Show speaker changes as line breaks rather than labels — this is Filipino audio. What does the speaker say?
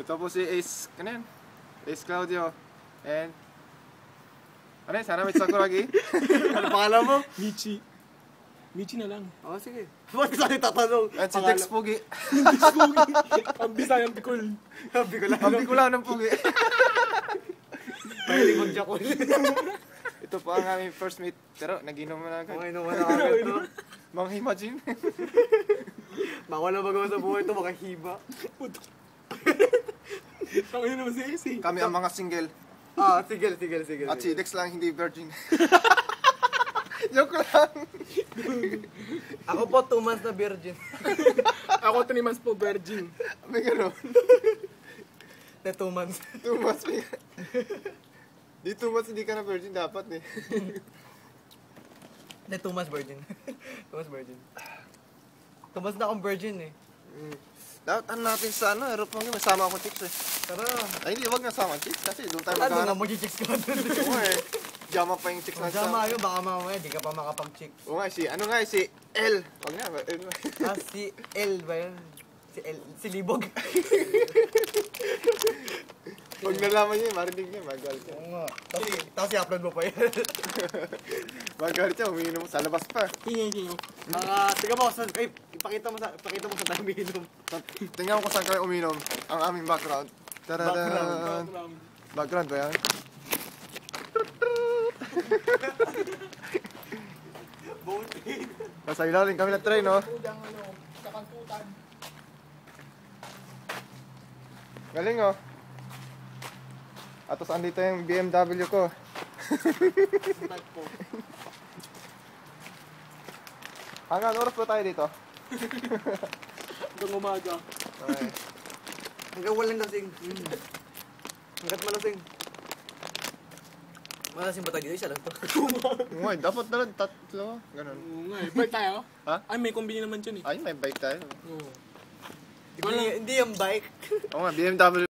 Ito po si Ace, ano yan? Ace Claudio. And, ano yan? Sana may Sakuragi.
Ano pangalan mo?
Michi. Michi na lang.
Oo, sige. Bakit sa'yo tatanong?
At si Dex Pugi.
Ang Bisayang Pikul.
Sabi ko lang.
Sabi ko lang ng Pugi.
Mahilig mag-jakol.
Ito po ang aming first meet. Pero, nag-inom na agad.
Okay, naman na agad to.
Mga himagine.
Baka na magawa sa buhay to, baka hiba.
Tangin naman si Ace eh.
Kami ang mga single.
Ah, sige.
At si Dex lang hindi virgin. Joke lang.
Ako po 2 months na virgin.
Ako 3 months po virgin.
May gano'n.
Na 2 months.
2 months may... Di 2 months hindi ka na virgin dapat eh.
Na 2 months virgin. 2 months virgin. 2 months na akong virgin eh.
Dapat ano natin sa ano, Europe mo may sama akong chicks eh.
Tara.
Ay hindi, wag na sama chicks kasi doon tayo
Ano nga
maghanap.
mag-chicks ka doon?
Oo eh. Jama pa yung chicks na
Sama yun, baka mamaya di ka pa makapag-chicks.
Oo nga, si ano nga si L. Wag nga.
Ah, si L ba yun? Si L, si Libog.
Pag nalaman niya, marinig niya, magalit siya.
Oo nga. Tapos i-upload mo pa yan.
Magalit siya, umiinom sa labas pa.
Tingin.
Tiga mo, ay, ipakita mo sa tayo umiinom.
Tingnan ko saan kayo uminom. Ang aming background. Taradan. Background ba yan? Nasa ilalim kami na train, no? Galing, oh. At tapos andito yung BMW ko. Hanggang oras po tayo dito.
Hanggang umaga.
Okay.
Hanggang walang lasing. Hanggat malasing. Malasing ba tayo dito? Isa lang to.
Uy, dapat na lang tatlo. Ganun.
Oo nga eh. Bike tayo?
Ha?
Ay, may kombini naman dyan eh.
Ay, may bike tayo.
Oo.
Hindi yung bike.
Oo nga, BMW.